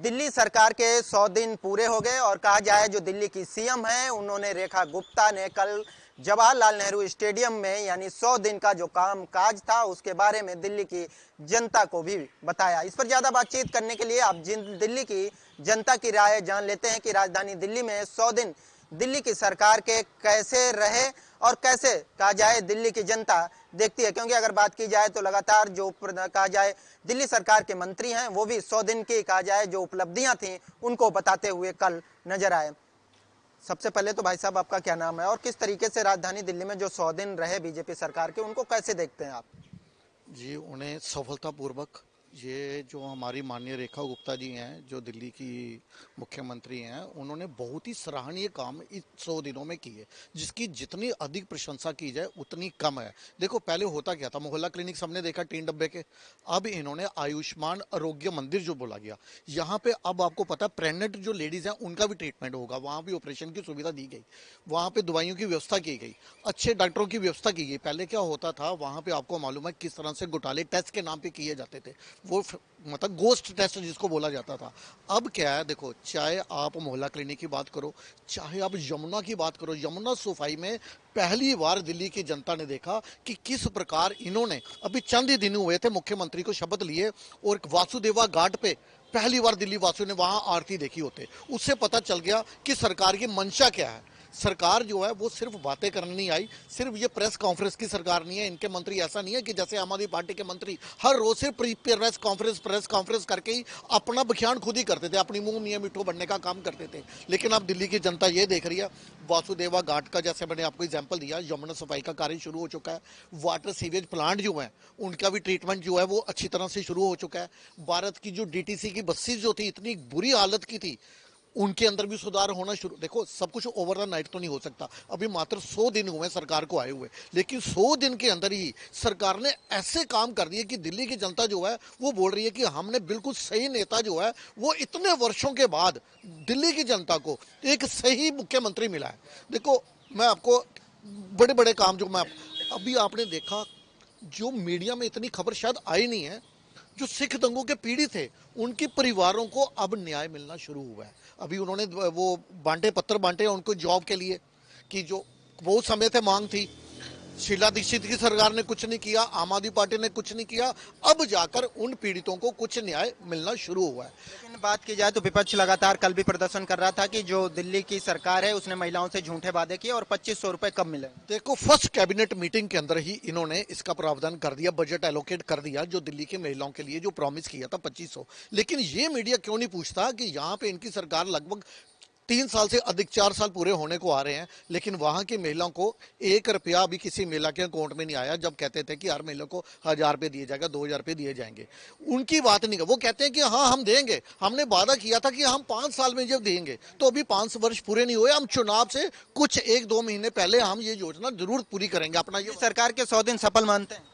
दिल्ली सरकार के 100 दिन पूरे हो गए और कहा जाए जो दिल्ली की सीएम है उन्होंने रेखा गुप्ता ने कल जवाहरलाल नेहरू स्टेडियम में यानी 100 दिन का जो काम काज था उसके बारे में दिल्ली की जनता को भी बताया। इस पर ज़्यादा बातचीत करने के लिए आप दिल्ली की जनता की राय जान लेते हैं कि राजधानी दिल्ली में 100 दिन दिल्ली की सरकार के कैसे रहे और कैसे कहा जाए दिल्ली की जनता देखती है, क्योंकि अगर बात की जाए तो लगातार जो कहा जाए दिल्ली सरकार के मंत्री हैं वो भी 100 दिन की कहा जाए जो उपलब्धियां थी उनको बताते हुए कल नजर आए। सबसे पहले तो भाई साहब आपका क्या नाम है और किस तरीके से राजधानी दिल्ली में जो 100 दिन रहे बीजेपी सरकार के उनको कैसे देखते हैं आप? जी, उन्हें सफलतापूर्वक ये जो हमारी माननीय रेखा गुप्ता जी हैं जो दिल्ली की मुख्यमंत्री हैं, उन्होंने बहुत ही सराहनीय काम इस 100 दिनों में किए, जिसकी जितनी अधिक प्रशंसा की जाए उतनी कम है। देखो पहले होता क्या था, मोहल्ला क्लिनिक सबने देखा 3 डब्बे के, अब इन्होंने आयुष्मान आरोग्य मंदिर जो बोला गया, यहाँ पे अब आपको पता है प्रेग्नेंट जो लेडीज हैं उनका भी ट्रीटमेंट होगा, वहाँ भी ऑपरेशन की सुविधा दी गई, वहाँ पे दवाइयों की व्यवस्था की गई, अच्छे डॉक्टरों की व्यवस्था की गई। पहले क्या होता था वहाँ पे आपको मालूम है किस तरह से घोटाले टेस्ट के नाम पे किए जाते थे, वो मतलब गोस्ट टेस्ट जिसको बोला जाता था। अब क्या है, देखो चाहे आप मोहल्ला क्लिनिक की बात करो, चाहे आप यमुना की बात करो, यमुना सफाई में पहली बार दिल्ली की जनता ने देखा कि किस प्रकार इन्होंने अभी चंद ही दिन हुए थे मुख्यमंत्री को शपथ लिए और वासुदेवा घाट पे पहली बार दिल्ली वासियों ने वहां आरती देखी होते, उससे पता चल गया कि सरकार की मंशा क्या है। सरकार जो है वो सिर्फ बातें करने नहीं आई, सिर्फ ये प्रेस कॉन्फ्रेंस की सरकार नहीं है। इनके मंत्री ऐसा नहीं है कि जैसे आम आदमी पार्टी के मंत्री हर रोज से प्रेस कॉन्फ्रेंस करके ही अपना बख्यान खुद ही करते थे, अपनी मुंह मियां मिठू बनने का काम करते थे। लेकिन अब दिल्ली की जनता ये देख रही है, वासुदेवा घाट का जैसे मैंने आपको एग्जाम्पल दिया, यमुना सफाई का कार्य शुरू हो चुका है, वाटर सीवेज प्लांट जो है उनका भी ट्रीटमेंट जो है वो अच्छी तरह से शुरू हो चुका है। भारत की जो डीटीसी की बसेज जो थी इतनी बुरी हालत की थी, उनके अंदर भी सुधार होना शुरू। देखो सब कुछ ओवर द नाइट तो नहीं हो सकता, अभी मात्र 100 दिन हुए सरकार को आए हुए, लेकिन 100 दिन के अंदर ही सरकार ने ऐसे काम कर दिए कि दिल्ली की जनता जो है वो बोल रही है कि हमने बिल्कुल सही नेता जो है वो इतने वर्षों के बाद दिल्ली की जनता को एक सही मुख्यमंत्री मिला है। देखो मैं आपको बड़े बड़े काम जो मैं अभी आपने देखा, जो मीडिया में इतनी खबर शायद आई नहीं है, जो सिख दंगों के पीड़ित थे उनके परिवारों को अब न्याय मिलना शुरू हुआ है। अभी उन्होंने वो पत्र बांटे उनको जॉब के लिए, कि जो बहुत समय से मांग थी। शीला दीक्षित की सरकार ने कुछ नहीं किया, आम आदमी पार्टी ने कुछ नहीं किया, अब जाकर उन पीड़ितों को कुछ न्याय मिलना शुरू हुआ है। लेकिन बात की जाए तो विपक्ष लगातार कल भी प्रदर्शन कर रहा था कि जो दिल्ली की सरकार है उसने महिलाओं से झूठे वादे किए और 2500 रुपए कब मिले। देखो फर्स्ट कैबिनेट मीटिंग के अंदर ही इन्होंने इसका प्रावधान कर दिया, बजट एलोकेट कर दिया, जो दिल्ली की महिलाओं के लिए जो प्रॉमिस किया था 2500। लेकिन ये मीडिया क्यों नहीं पूछता कि यहाँ पे इनकी सरकार लगभग 3 साल से अधिक 4 साल पूरे होने को आ रहे हैं, लेकिन वहां की महिलाओं को 1 रुपया अभी किसी महिला के अकाउंट में नहीं आया। जब कहते थे कि हर महिला को 1000 रुपये दिए जाएगा, 2000 रुपये दिए जाएंगे, उनकी बात नहीं। वो कहते हैं कि हाँ हम देंगे, हमने वादा किया था कि हम 5 साल में जब देंगे, तो अभी 5 वर्ष पूरे नहीं हुए, हम चुनाव से कुछ 1-2 महीने पहले हम ये योजना जरूर पूरी करेंगे। अपना ये सरकार के 100 दिन सफल मानते हैं?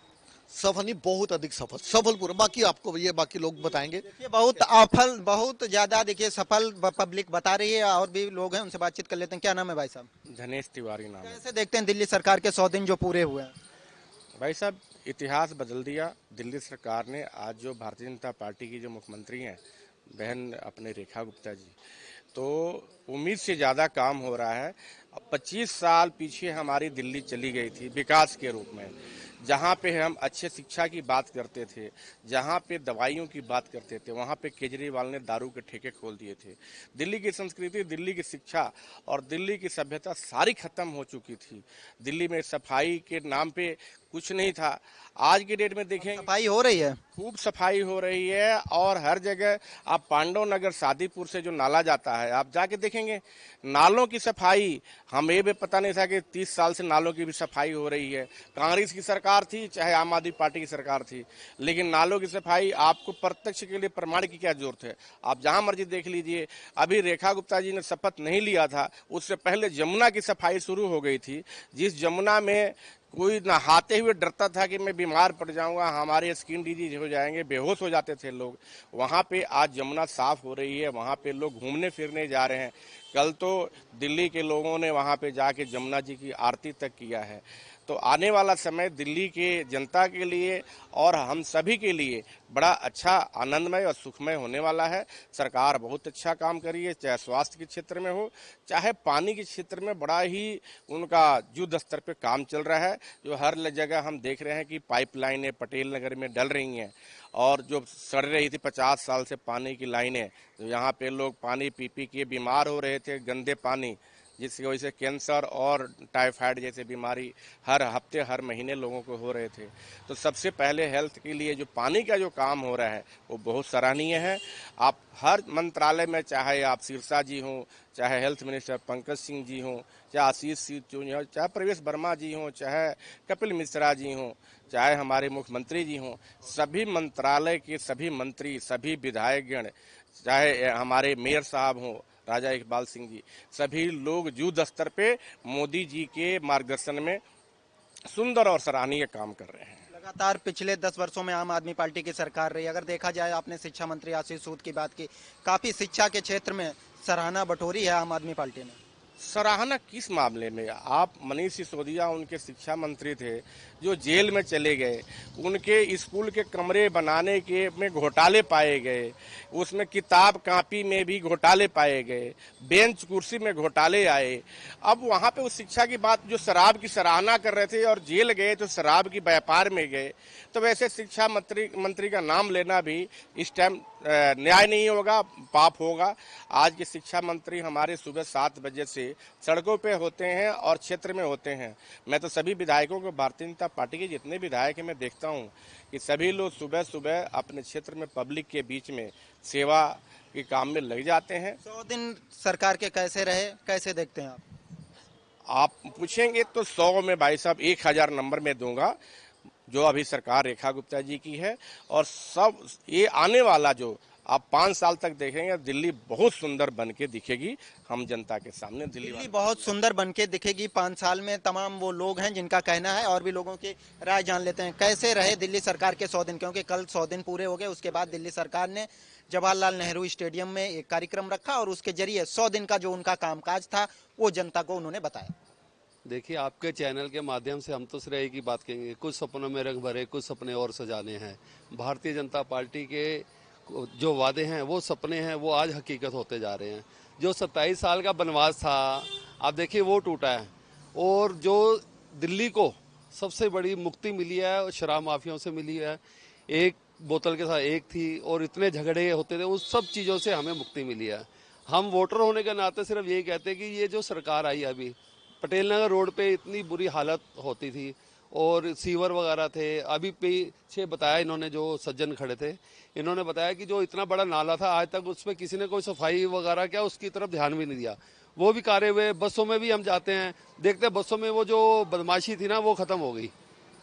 सफल नहीं, बहुत अधिक सफल पूरा। बाकी आपको ये बाकी लोग बताएंगे। देखिए बहुत अफल बहुत ज्यादा देखिए सफल पब्लिक बता रही है और भी लोग हैं उनसे बातचीत कर लेते हैं। क्या नाम है भाई साहब? धनेश तिवारी नाम है। कैसे देखते हैं दिल्ली सरकार के 100 दिन जो पूरे हुए हैं? भाई साहब इतिहास बदल दिया दिल्ली सरकार ने। आज जो भारतीय जनता पार्टी की जो मुख्यमंत्री हैं बहन अपने रेखा गुप्ता जी, तो उम्मीद से ज़्यादा काम हो रहा है। 25 साल पीछे हमारी दिल्ली चली गई थी विकास के रूप में, जहाँ पे हम अच्छे शिक्षा की बात करते थे, जहाँ पे दवाइयों की बात करते थे, वहाँ पे केजरीवाल ने दारू के ठेके खोल दिए थे। दिल्ली की संस्कृति, दिल्ली की शिक्षा और दिल्ली की सभ्यता सारी खत्म हो चुकी थी। दिल्ली में सफाई के नाम पे कुछ नहीं था। आज की डेट में देखें सफाई हो रही है, खूब सफाई हो रही है और हर जगह आप पांडव नगर सादीपुर से जो नाला जाता है आप जाके देखेंगे नालों की सफाई। हमें भी पता नहीं था कि 30 साल से नालों की भी सफाई हो रही है। कांग्रेस की सरकार थी चाहे आम आदमी पार्टी की सरकार थी, लेकिन नालों की सफाई आपको प्रत्यक्ष के लिए प्रमाण की क्या जरूरत है, आप जहां मर्जी देख लीजिए। अभी रेखा गुप्ता जी ने शपथ नहीं लिया था, उससे पहले जमुना की सफाई शुरू हो गई थी। जिस जमुना में कोई नहाते हुए डरता था कि मैं बीमार पड़ जाऊंगा, हमारे स्किन डिजीज हो जाएंगे, बेहोश हो जाते थे लोग, वहाँ पे आज जमुना साफ हो रही है। वहाँ पे लोग घूमने फिरने जा रहे हैं। कल तो दिल्ली के लोगों ने वहाँ पे जाके जमुना जी की आरती तक किया है। तो आने वाला समय दिल्ली के जनता के लिए और हम सभी के लिए बड़ा अच्छा, आनंदमय और सुखमय होने वाला है। सरकार बहुत अच्छा काम करी है, चाहे स्वास्थ्य के क्षेत्र में हो, चाहे पानी के क्षेत्र में बड़ा ही उनका युद्ध स्तर पे काम चल रहा है। जो हर जगह हम देख रहे हैं कि पाइपलाइनें पटेल नगर में डल रही हैं और जो सड़ रही थी 50 साल से पानी की लाइनें, तो यहाँ पे लोग पानी पी पी के बीमार हो रहे थे, गंदे पानी, जिसकी वजह से कैंसर और टाइफाइड जैसे बीमारी हर हफ्ते हर महीने लोगों को हो रहे थे। तो सबसे पहले हेल्थ के लिए जो पानी का जो काम हो रहा है वो बहुत सराहनीय है। आप हर मंत्रालय में, चाहे आप सिरसा जी हों, चाहे हेल्थ मिनिस्टर पंकज सिंह जी हों, चाहे आशीष सिंह जी हों, चाहे प्रवेश वर्मा जी हों, चाहे कपिल मिश्रा जी हों, चाहे हमारे मुख्यमंत्री जी हों, सभी मंत्रालय के सभी मंत्री, सभी विधायकगण, चाहे हमारे मेयर साहब हों राजा इकबाल सिंह जी, सभी लोग युद्ध स्तर पे मोदी जी के मार्गदर्शन में सुंदर और सराहनीय काम कर रहे हैं। लगातार पिछले 10 वर्षों में आम आदमी पार्टी की सरकार रही। अगर देखा जाए, आपने शिक्षा मंत्री आशीष सूद की बात की, काफी शिक्षा के क्षेत्र में सराहना बटोरी है आम आदमी पार्टी ने। सराहना किस मामले में? आप मनीष सिसोदिया उनके शिक्षा मंत्री थे जो जेल में चले गए, उनके स्कूल के कमरे बनाने के में घोटाले पाए गए, उसमें किताब कापी में भी घोटाले पाए गए, बेंच कुर्सी में घोटाले आए। अब वहाँ पे उस शिक्षा की बात, जो शराब की सराहना कर रहे थे और जेल गए तो शराब की व्यापार में गए, तो वैसे शिक्षा मंत्री का नाम लेना भी इस टाइम न्याय नहीं होगा, पाप होगा। आज के शिक्षा मंत्री हमारे सुबह 7 बजे से सड़कों पे होते हैं और क्षेत्र में होते हैं। मैं तो सभी विधायकों को, भारतीय जनता पार्टी के जितने विधायक हैं, मैं देखता हूं कि सभी लोग सुबह सुबह अपने क्षेत्र में पब्लिक के बीच में सेवा के काम में लग जाते हैं। 100 दिन सरकार के कैसे रहे, कैसे देखते हैं आप? आप पूछेंगे तो 100 में भाई साहब 1000 नंबर में दूंगा, जो अभी सरकार रेखा गुप्ता जी की है। और सब ये आने वाला जो आप 5 साल तक देखेंगे, दिल्ली बहुत सुंदर बन के दिखेगी हम जनता के सामने। दिल्ली बहुत सुंदर बन के दिखेगी 5 साल में। तमाम वो लोग हैं जिनका कहना है, और भी लोगों की राय जान लेते हैं। कैसे रहे दिल्ली सरकार के 100 दिन, क्योंकि कल 100 दिन पूरे हो गए। उसके बाद दिल्ली सरकार ने जवाहरलाल नेहरू स्टेडियम में एक कार्यक्रम रखा और उसके जरिए 100 दिन का जो उनका कामकाज था वो जनता को उन्होंने बताया। देखिए, आपके चैनल के माध्यम से हम तो सिर्फ एक ही बात कहेंगे, कुछ सपनों में रंग भरे, कुछ सपने और सजाने हैं। भारतीय जनता पार्टी के जो वादे हैं, वो सपने हैं, वो आज हकीकत होते जा रहे हैं। जो 27 साल का बनवास था, आप देखिए वो टूटा है। और जो दिल्ली को सबसे बड़ी मुक्ति मिली है और शराब माफियाओं से मिली है, एक बोतल के साथ एक थी और इतने झगड़े होते थे, उस सब चीज़ों से हमें मुक्ति मिली है। हम वोटर होने के नाते सिर्फ यही कहते हैं कि ये जो सरकार आई अभी, पटेल नगर रोड पे इतनी बुरी हालत होती थी और सीवर वगैरह थे। अभी पीछे बताया इन्होंने, जो सज्जन खड़े थे, इन्होंने बताया कि जो इतना बड़ा नाला था, आज तक उस पर किसी ने कोई सफाई वगैरह क्या, उसकी तरफ ध्यान भी नहीं दिया। वो भी कार्य हुए। बसों में भी हम जाते हैं, देखते हैं बसों में वो जो बदमाशी थी ना, वो ख़त्म हो गई।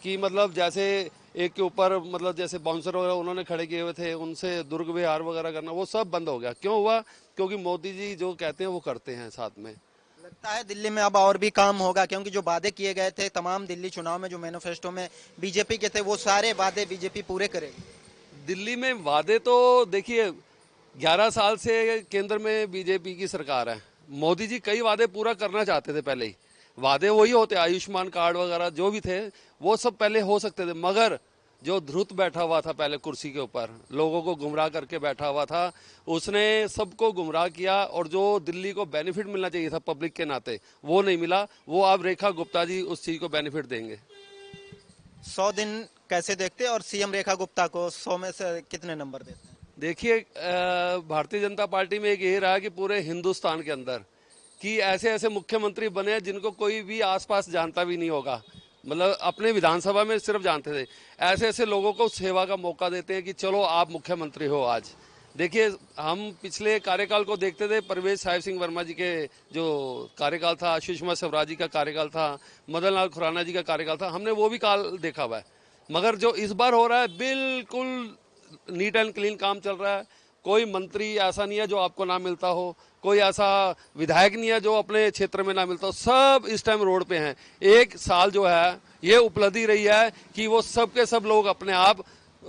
कि मतलब जैसे एक के ऊपर, मतलब जैसे बाउंसर वगैरह उन्होंने खड़े किए हुए थे, उनसे दुर्व्यवहार वगैरह करना, वो सब बंद हो गया। क्यों हुआ? क्योंकि मोदी जी जो कहते हैं वो करते हैं साथ में। लगता है दिल्ली में अब और भी काम होगा, क्योंकि जो वादे किए गए थे तमाम दिल्ली चुनाव में, जो मैनिफेस्टो में बीजेपी के थे, वो सारे वादे बीजेपी पूरे करेगी। दिल्ली में वादे तो देखिए, 11 साल से केंद्र में बीजेपी की सरकार है। मोदी जी कई वादे पूरा करना चाहते थे। पहले ही वादे वही होते, आयुष्मान कार्ड वगैरह जो भी थे वो सब पहले हो सकते थे, मगर जो ध्रुत बैठा हुआ था पहले कुर्सी के ऊपर, लोगों को गुमराह करके बैठा हुआ था, उसने सबको गुमराह किया। और जो दिल्ली को बेनिफिट मिलना चाहिए था पब्लिक के नाते, वो नहीं मिला। वो अब रेखा गुप्ता जी उस चीज को बेनिफिट देंगे। 100 दिन कैसे देखते हैं, और सीएम रेखा गुप्ता को 100 में से कितने नंबर देते हैं? देखिए, भारतीय जनता पार्टी में एक ये रहा कि पूरे हिंदुस्तान के अंदर कि ऐसे ऐसे मुख्यमंत्री बने जिनको कोई भी आसपास जानता भी नहीं होगा, मतलब अपने विधानसभा में सिर्फ जानते थे। ऐसे ऐसे लोगों को सेवा का मौका देते हैं कि चलो आप मुख्यमंत्री हो आज। देखिए, हम पिछले कार्यकाल को देखते थे, परवेज साहिब सिंह वर्मा जी के जो कार्यकाल था, सुषमा स्वराज जी का कार्यकाल था, मदन लाल खुराना जी का कार्यकाल था, हमने वो भी काल देखा हुआ है। मगर जो इस बार हो रहा है, बिल्कुल नीट एंड क्लीन काम चल रहा है। कोई मंत्री ऐसा नहीं है जो आपको ना मिलता हो, कोई ऐसा विधायक नहीं है जो अपने क्षेत्र में ना मिलता हो। सब इस टाइम रोड पे हैं। एक साल जो है ये उपलब्धि रही है कि वो सब के सब लोग अपने आप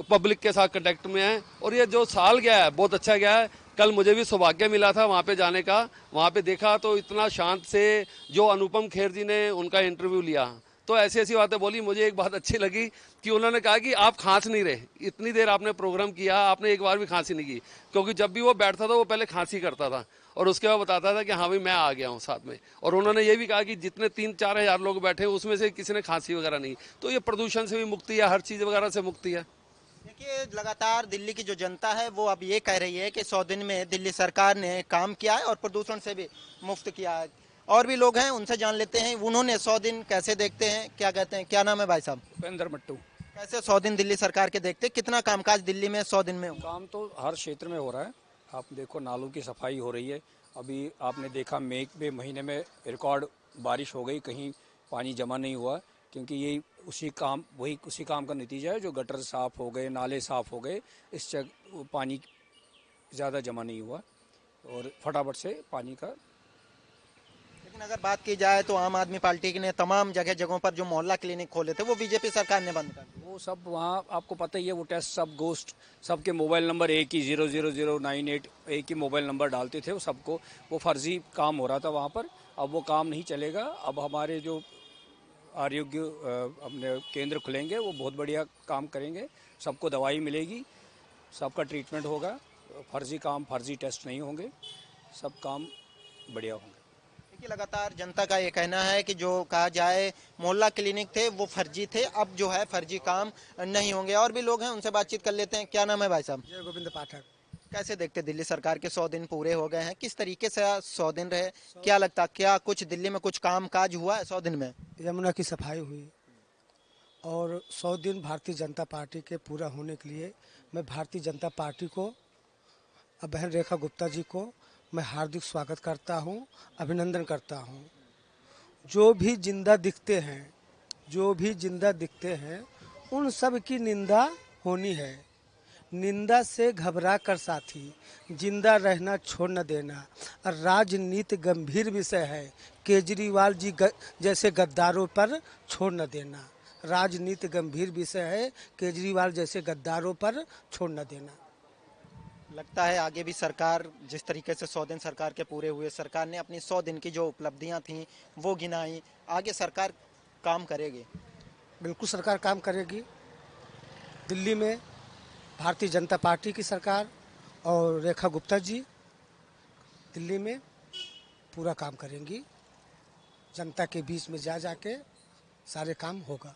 पब्लिक के साथ कांटेक्ट में हैं। और ये जो साल गया है बहुत अच्छा गया है। कल मुझे भी सौभाग्य मिला था वहाँ पे जाने का। वहाँ पे देखा तो इतना शांत से, जो अनुपम खेर जी ने उनका इंटरव्यू लिया तो ऐसी ऐसी बातें बोली। मुझे एक बात अच्छी लगी कि उन्होंने कहा कि आप खांस नहीं रहे, इतनी देर आपने प्रोग्राम किया, आपने एक बार भी खांसी नहीं की। क्योंकि जब भी वो बैठता था वो पहले खांसी करता था और उसके बाद बताता था कि हाँ भाई मैं आ गया हूँ साथ में। और उन्होंने ये भी कहा कि जितने 3-4 हज़ार लोग बैठे हैं उसमें से किसी ने खांसी वगैरह नहीं। तो ये प्रदूषण से भी मुक्ति है, हर चीज़ वगैरह से मुक्ति है। देखिए, लगातार दिल्ली की जो जनता है वो अब ये कह रही है कि 100 दिन में दिल्ली सरकार ने काम किया है और प्रदूषण से भी मुक्त किया है। और भी लोग हैं, उनसे जान लेते हैं उन्होंने 100 दिन कैसे देखते हैं, क्या कहते हैं। क्या नाम है भाई साहब? उपेंद्र मट्टू। कैसे 100 दिन दिल्ली सरकार के देखते, कितना कामकाज दिल्ली में 100 दिन में हुआ? काम तो हर क्षेत्र में हो रहा है। आप देखो, नालों की सफाई हो रही है। अभी आपने देखा मई के महीने में रिकॉर्ड बारिश हो गई, कहीं पानी जमा नहीं हुआ, क्योंकि ये उसी काम का नतीजा है। जो गटर साफ हो गए, नाले साफ हो गए, इस जगह पानी ज़्यादा जमा नहीं हुआ और फटाफट से पानी का। लेकिन अगर बात की जाए तो आम आदमी पार्टी ने तमाम जगहों पर जो मोहल्ला क्लिनिक खोले थे वो बीजेपी सरकार ने बंद कर दिए। वो सब वहाँ आपको पता ही है, वो टेस्ट सब गोस्ट, सबके मोबाइल नंबर एक ही 00098 एक ही मोबाइल नंबर डालते थे वो सबको। वो फर्जी काम हो रहा था वहाँ पर। अब वो काम नहीं चलेगा। अब हमारे जो आरोग्य अपने केंद्र खुलेंगे वो बहुत बढ़िया काम करेंगे। सबको दवाई मिलेगी, सबका ट्रीटमेंट होगा, फर्जी काम, फर्जी टेस्ट नहीं होंगे, सब काम बढ़िया होंगे। देखिए, लगातार जनता का ये कहना है कि जो कहा जाए मोहल्ला क्लिनिक थे वो फर्जी थे, अब जो है फर्जी काम नहीं होंगे। और भी लोग हैं, उनसे बातचीत कर लेते हैं। क्या नाम है भाई साहब? जय गोविंद पाठक। कैसे देखते दिल्ली सरकार के 100 दिन पूरे हो गए हैं, किस तरीके से 100 दिन रहे? क्या लगता, क्या कुछ दिल्ली में कुछ काम काज हुआ है 100 दिन में? यमुना की सफाई हुई और 100 दिन भारतीय जनता पार्टी के पूरा होने के लिए मैं भारतीय जनता पार्टी को, बहन रेखा गुप्ता जी को मैं हार्दिक स्वागत करता हूं, अभिनंदन करता हूं। जो भी जिंदा दिखते हैं उन सब की निंदा होनी है। निंदा से घबरा कर साथी जिंदा रहना छोड़ न देना। राजनीति गंभीर विषय है, केजरीवाल जी जैसे गद्दारों पर छोड़ न देना। राजनीति गंभीर विषय है, केजरीवाल जैसे गद्दारों पर छोड़ न देना। लगता है आगे भी सरकार, जिस तरीके से 100 दिन सरकार के पूरे हुए, सरकार ने अपनी 100 दिन की जो उपलब्धियां थीं वो गिनाई, आगे सरकार काम करेगी? बिल्कुल सरकार काम करेगी। दिल्ली में भारतीय जनता पार्टी की सरकार और रेखा गुप्ता जी दिल्ली में पूरा काम करेंगी। जनता के बीच में जा जाके सारे काम होगा।